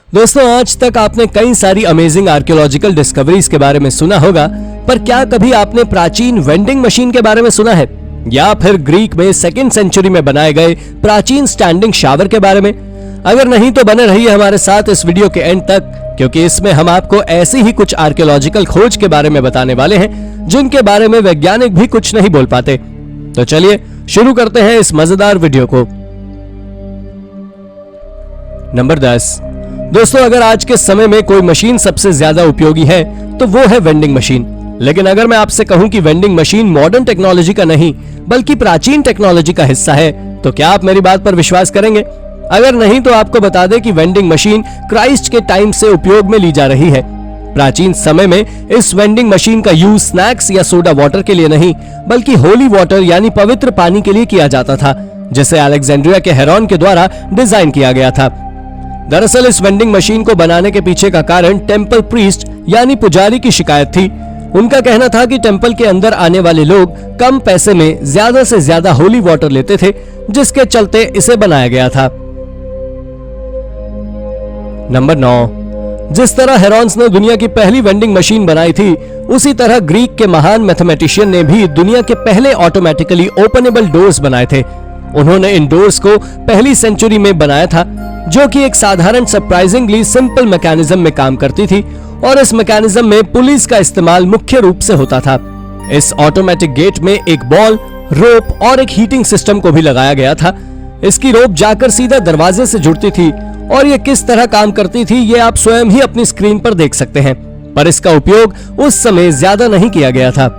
दोस्तों, आज तक आपने कई सारी अमेजिंग आर्कियोलॉजिकल डिस्कवरीज के बारे में सुना होगा, पर क्या कभी आपने प्राचीन वेंडिंग मशीन के बारे में सुना है या फिर ग्रीक में 2nd सेंचुरी में बनाए गए प्राचीन स्टैंडिंग शावर के बारे में? अगर नहीं तो बने रहिए हमारे साथ इस वीडियो के एंड तक, क्योंकि इसमें हम आपको ऐसी ही कुछ आर्कियोलॉजिकल खोज के बारे में बताने वाले हैं जिनके बारे में वैज्ञानिक भी कुछ नहीं बोल पाते। तो चलिए शुरू करते हैं इस मजेदार वीडियो को। नंबर 10। दोस्तों, अगर आज के समय में कोई मशीन सबसे ज्यादा उपयोगी है तो वो है वेंडिंग मशीन। लेकिन अगर मैं आपसे कहूं कि वेंडिंग मशीन मॉडर्न टेक्नोलॉजी का नहीं बल्कि प्राचीन टेक्नोलॉजी का हिस्सा है, तो क्या आप मेरी बात पर विश्वास करेंगे? अगर नहीं तो आपको बता दें कि वेंडिंग मशीन क्राइस्ट के टाइम से उपयोग में ली जा रही है। प्राचीन समय में इस वेंडिंग मशीन का यूज स्नैक्स या सोडा वाटर के लिए नहीं बल्कि होली वाटर यानी पवित्र पानी के लिए किया जाता था, जिसे अलेक्जेंड्रिया के हेरोन के द्वारा डिजाइन किया गया था। दरअसल इस वेंडिंग मशीन को बनाने के पीछे का कारण टेंपल प्रीस्ट यानी पुजारी की शिकायत थी। उनका कहना था कि टेंपल के अंदर आने वाले लोग कम पैसे में ज्यादा से ज्यादा होली वाटर लेते थे, जिसके चलते इसे बनाया गया था। नंबर 9। जिस तरह हेरोन्स ने दुनिया की पहली वेंडिंग मशीन बनाई थी, उसी तरह ग्रीक के महान मैथमेटिशियन ने भी दुनिया के पहले ऑटोमेटिकली ओपनेबल डोर्स बनाए थे। उन्होंने इन डोर्स को पहली सेंचुरी में बनाया था, जो कि एक साधारण सरप्राइजिंगली सिंपल मैकेनिज्म में काम करती थी, और इस मैकेनिज्म में पुलिस का इस्तेमाल मुख्य रूप से होता था। इस ऑटोमेटिक गेट में एक बॉल, रोप और एक हीटिंग सिस्टम को भी लगाया गया था। इसकी रोप जाकर सीधा दरवाजे से जुड़ती थी, और ये किस तरह काम करती थी ये आप स्वयं ही अपनी स्क्रीन पर देख सकते हैं, पर इसका उपयोग उस समय ज्यादा नहीं किया गया था।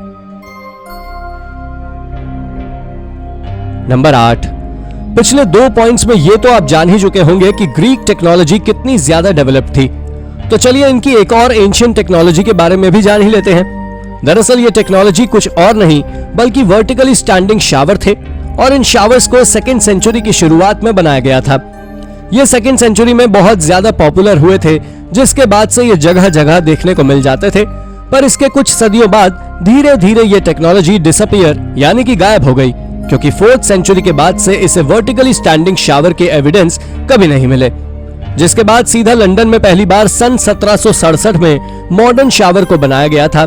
नंबर 8। पिछले 2 पॉइंट्स में ये तो आप जान ही चुके होंगे कि ग्रीक टेक्नोलॉजी कितनी ज्यादा डेवलप थी। तो चलिए इनकी एक और एंशिएंट टेक्नोलॉजी के बारे में भी जान ही लेते हैं। दरअसल ये टेक्नोलॉजी कुछ और नहीं बल्कि वर्टिकली स्टैंडिंग शावर थे, और इन शावर्स को 2nd सेंचुरी की शुरुआत में बनाया गया था। ये 2nd सेंचुरी में बहुत ज्यादा पॉपुलर हुए थे, जिसके बाद से ये जगह जगह देखने को मिल जाते थे। पर इसके कुछ सदियों बाद धीरे धीरे ये टेक्नोलॉजी डिसअपीयर यानी कि गायब हो गई, क्योंकि 4th सेंचुरी के बाद से इसे वर्टिकली स्टैंडिंग शावर के एविडेंस कभी नहीं मिले। जिसके बाद सीधा लंदन में पहली बार सन 1767 में मॉडर्न शावर को बनाया गया था,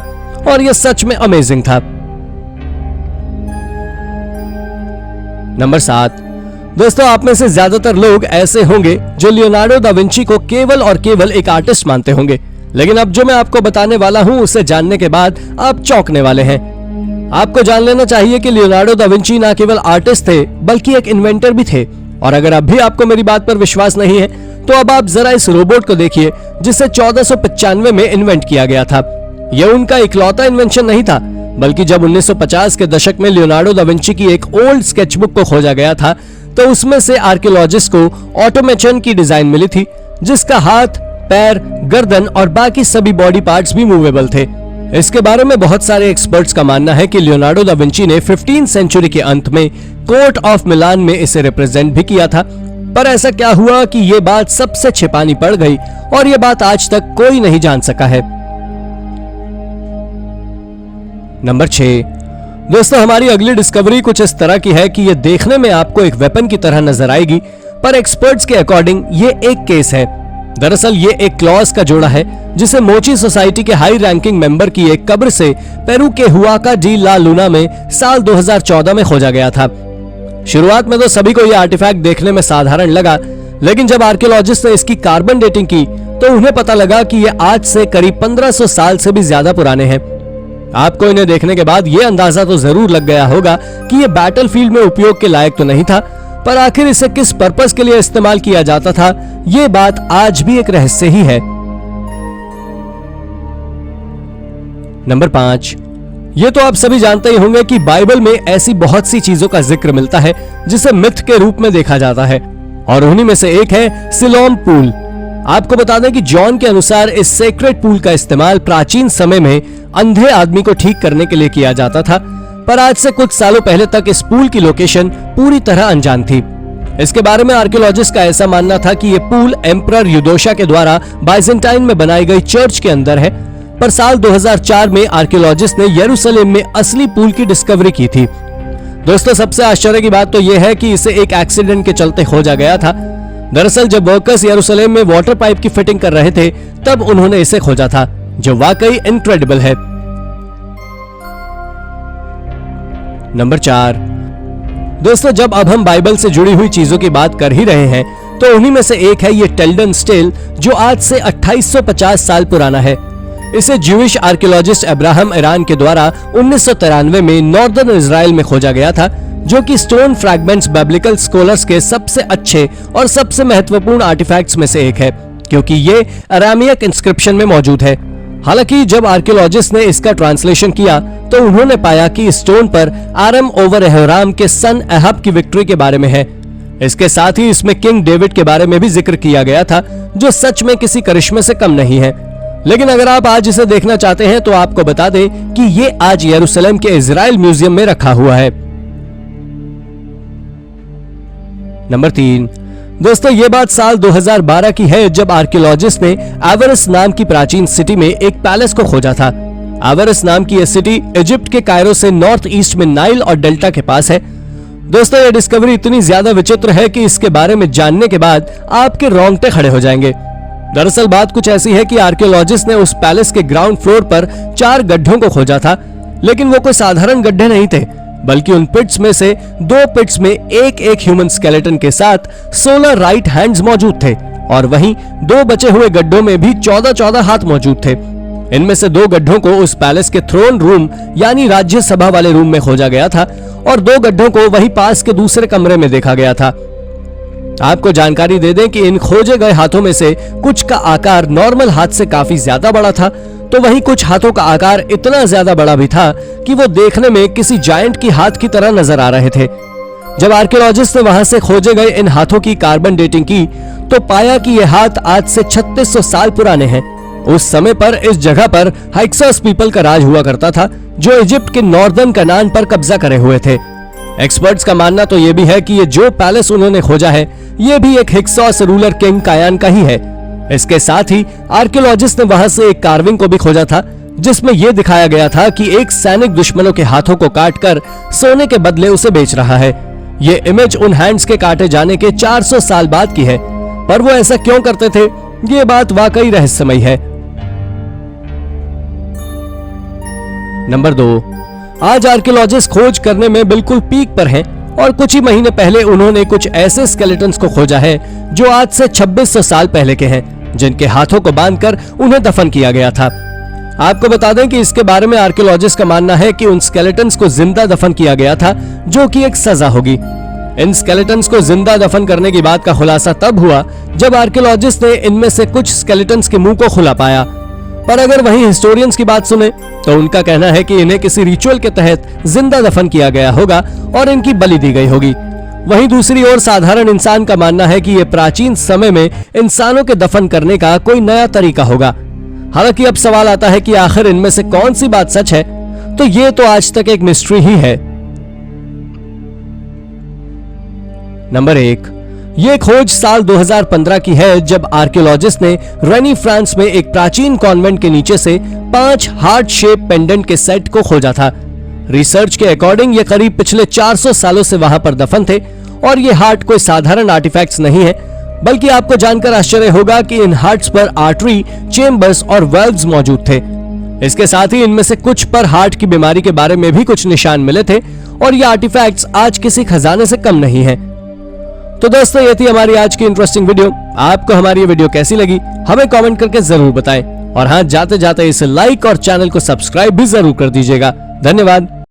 और यह सच में अमेजिंग था। नंबर 7। दोस्तों, आप में से ज्यादातर लोग ऐसे होंगे जो लियोनार्डो दा विंची को केवल और केवल एक आर्टिस्ट मानते होंगे, लेकिन अब जो मैं आपको बताने वाला हूं उसे जानने के बाद आप चौंकने वाले हैं। आपको जान लेना चाहिए कि लियोनार्डो दा विंची न केवल आर्टिस्ट थे बल्कि एक इन्वेंटर भी थे। और अगर अब भी आपको मेरी बात पर विश्वास नहीं है तो अब आप जरा इस रोबोट को देखिए, जिसे 1495 में इन्वेंट किया गया था। यह उनका इकलौता इन्वेंशन नहीं था, बल्कि जब 1950 के दशक में लियोनार्डो दा विंची की एक ओल्ड स्केचबुक को खोजा गया था, तो उसमें से आर्कियोलॉजिस्ट को ऑटोमेटन की डिजाइन मिली थी, जिसका हाथ, पैर, गर्दन और बाकी सभी बॉडी पार्ट्स भी मूवेबल थे। इसके बारे में बहुत सारे एक्सपर्ट्स का मानना है कि लियोनार्डो दा विंची ने 15th सेंचुरी के अंत में कोर्ट ऑफ मिलान में इसे रिप्रेजेंट भी किया था। पर ऐसा क्या हुआ कि ये बात सबसे छिपानी पड़ गई, और ये बात आज तक कोई नहीं जान सका है। नंबर 6। दोस्तों, हमारी अगली डिस्कवरी कुछ इस तरह की है कि ये देखने में आपको एक वेपन की तरह नजर आएगी, पर एक्सपर्ट्स के अकॉर्डिंग ये एक केस है। दरअसल ये एक क्लॉज का जोड़ा है, जिसे मोची सोसाइटी के हाई रैंकिंग मेंबर की एक कब्र से पेरू के हुआका डी ला लूना में साल 2014 में खोजा गया था। शुरुआत में तो सभी को यह आर्टिफैक्ट देखने में साधारण लगा, लेकिन जब आर्कियोलॉजिस्ट ने इसकी कार्बन डेटिंग की तो उन्हें पता लगा कि ये आज से करीब 1500 साल से भी ज्यादा पुराने हैं। आपको इन्हें देखने के बाद यह अंदाजा तो जरूर लग गया होगा कि यह बैटलफील्ड में उपयोग के लायक तो नहीं था, पर आखिर इसे किस पर्पस के लिए इस्तेमाल किया जाता था, यह बात आज भी एक रहस्य ही है। नंबर 5। ये तो आप सभी जानते ही होंगे कि बाइबल में ऐसी बहुत सी चीजों का जिक्र मिलता है जिसे मिथ के रूप में देखा जाता है, और उन्हीं में से एक है सिलोम पूल। आपको बता दें कि जॉन के अनुसार इस सेक्रेट पूल का इस्तेमाल प्राचीन समय में अंधे आदमी को ठीक करने के लिए किया जाता था, पर आज से कुछ सालों पहले तक इस पूल की लोकेशन पूरी तरह अनजान थी। इसके बारे में आर्कियोलॉजिस्ट का ऐसा मानना था कि यह पूल एम्परर यूदोशा के द्वारा बाइजेंटाइन में बनाई गई चर्च के अंदर है, पर साल 2004 में आर्कियोलॉजिस्ट ने यरूशलेम में असली पूल की डिस्कवरी की थी। दोस्तों, सबसे आश्चर्य की बात तो यह है कि इसे एक एक्सीडेंट के चलते खोजा गया था। दरअसल जब वर्कर्स यरूशलेम में वाटर पाइप की फिटिंग कर रहे थे तब उन्होंने इसे खोजा था, जो वाकई इनक्रेडिबल है। नंबर 4। दोस्तों, जब अब हम बाइबल से जुड़ी हुई चीजों की बात कर ही रहे हैं तो उन्हीं में से एक है ये टेल्डन स्टेल, जो आज से 2850 साल पुराना है। इसे ज्यूइश आर्कियोलॉजिस्ट अब्राहम ईरान के द्वारा 1993 में नॉर्दर्न इजराइल में खोजा गया था, जो कि स्टोन फ्रैगमेंट्स बिब्लिकल स्कॉलर्स के सबसे अच्छे और सबसे महत्वपूर्ण आर्टिफैक्ट्स में से एक है, क्योंकि ये अरामिक इंस्क्रिप्शन में मौजूद है। हालांकि जब आर्कियोलॉजिस्ट ने इसका ट्रांसलेशन किया तो उन्होंने पाया कि इस स्टोन पर आरम ओवर एहोराम के सन अहब की विक्ट्री के बारे में है। इसके साथ ही इसमें किंग डेविड के बारे में भी जिक्र किया गया था, जो सच में किसी करिश्मे से कम नहीं है। लेकिन अगर आप आज इसे देखना चाहते हैं तो आपको बता दें कि ये आज यरूशलेम के इजराइल म्यूजियम में रखा हुआ है। नंबर 3। दोस्तों, ये बात साल 2012 की है, जब आर्कियोलॉजिस्ट ने एवरस नाम की प्राचीन सिटी में एक पैलेस को खोजा था। एवरस नाम की यह सिटी इजिप्ट के कायरो से नॉर्थ ईस्ट में नाइल और डेल्टा के पास है। दोस्तों, यह डिस्कवरी इतनी ज्यादा विचित्र है कि इसके बारे में जानने के बाद आपके रोंगटे खड़े हो जाएंगे। दरअसल बात कुछ ऐसी है कि आर्कियोलॉजिस्ट ने उस पैलेस के ग्राउंड फ्लोर पर 4 गड्ढों को खोजा था, लेकिन वो कोई साधारण गड्ढे नहीं थे, बल्कि उन पिट्स में से 2 पिट्स में एक ह्यूमन स्केलेटन के साथ 16 राइट हैंड्स मौजूद थे, और वहीं 2 बचे हुए गड्ढों में भी 14 हाथ मौजूद थे। इनमें से 2 गड्ढों को उस पैलेस के थ्रोन रूम यानी राज्यसभा वाले रूम में खोजा गया था, और 2 गड्ढों को वहीं पास के दूसरे कमरे में देखा गया था। आपको जानकारी दे दें कि इन खोजे गए हाथों में से कुछ का आकार नॉर्मल हाथ से काफी ज्यादा बड़ा था, तो वहीं कुछ हाथों का आकार इतना ज्यादा बड़ा भी था कि वो देखने में किसी जायंट की हाथ की तरह नजर आ रहे थे। जब आर्कियोलॉजिस्ट ने वहां से खोजे गए इन हाथों की कार्बन डेटिंग की तो पाया कि ये हाथ आज से 3600 साल पुराने हैं। उस समय पर इस जगह पर हाइक्सस पीपल का राज हुआ करता था, जो इजिप्ट के नॉर्दर्न कनान पर कब्जा करे हुए थे। एक्सपर्ट्स का मानना तो ये भी है कि ये जो पैलेस उन्होंने खोजा है ये भी एक हिक्सॉस रूलर किंग कायान का ही है। इसके साथ ही आर्कियोलॉजिस्ट ने वहां से एक कार्विंग को भी खोजा था, जिसमें यह दिखाया गया था कि एक सैनिक दुश्मनों के हाथों को काटकर सोने के बदले उसे बेच रहा है। ये इमेज उन हैंड्स के काटे जाने के 400 साल बाद की है, पर वो ऐसा क्यों करते थे, ये बात वाकई रहस्यमयी है। नंबर 2। आज आर्कियोलॉजिस्ट खोज करने में बिल्कुल पीक पर हैं, और कुछ ही महीने पहले उन्होंने कुछ ऐसे स्केलेटन्स को खोजा है जो आज से 2600 साल पहले के हैं, जिनके हाथों को बांधकर उन्हें दफन किया गया था। आपको बता दें कि इसके बारे में आर्कियोलॉजिस्ट का मानना है कि उन स्केलेटन्स को जिंदा दफन किया गया था, जो कि एक सजा होगी। इन स्केलेटन्स को जिंदा दफन करने की बात का खुलासा तब हुआ जब आर्कियोलॉजिस्ट ने इनमें से कुछ स्केलेटन्स के मुंह को खुला पाया। पर अगर वहीं हिस्टोरियंस की बात सुने तो उनका कहना है कि इन्हें किसी रिचुअल के तहत जिंदा दफन किया गया होगा और इनकी बलि दी गई होगी। वहीं दूसरी ओर साधारण इंसान का मानना है कि यह प्राचीन समय में इंसानों के दफन करने का कोई नया तरीका होगा। हालांकि अब सवाल आता है कि आखिर इनमें से कौन सी बात सच है, तो ये तो आज तक एक मिस्ट्री ही है। नंबर 1। ये खोज साल 2015 की है, जब आर्कियोलॉजिस्ट ने रेनी फ्रांस में एक प्राचीन कॉन्वेंट के नीचे से 5 हार्ट शेप पेंडेंट के सेट को खोजा था। रिसर्च के अकॉर्डिंग ये करीब पिछले 400 सालों से वहां पर दफन थे, और ये हार्ट कोई साधारण आर्टिफैक्ट्स नहीं है, बल्कि आपको जानकर आश्चर्य होगा कि इन हार्ट्स पर आर्टरी, चेम्बर्स और वाल्व्स मौजूद थे। इसके साथ ही इनमें से कुछ पर हार्ट की बीमारी के बारे में भी कुछ निशान मिले थे, और ये आर्टिफैक्ट्स आज किसी खजाने से कम नहीं है। तो दोस्तों, ये थी हमारी आज की इंटरेस्टिंग वीडियो। आपको हमारी ये वीडियो कैसी लगी हमें कमेंट करके जरूर बताएं, और हाँ, जाते जाते इसे लाइक और चैनल को सब्सक्राइब भी जरूर कर दीजिएगा। धन्यवाद।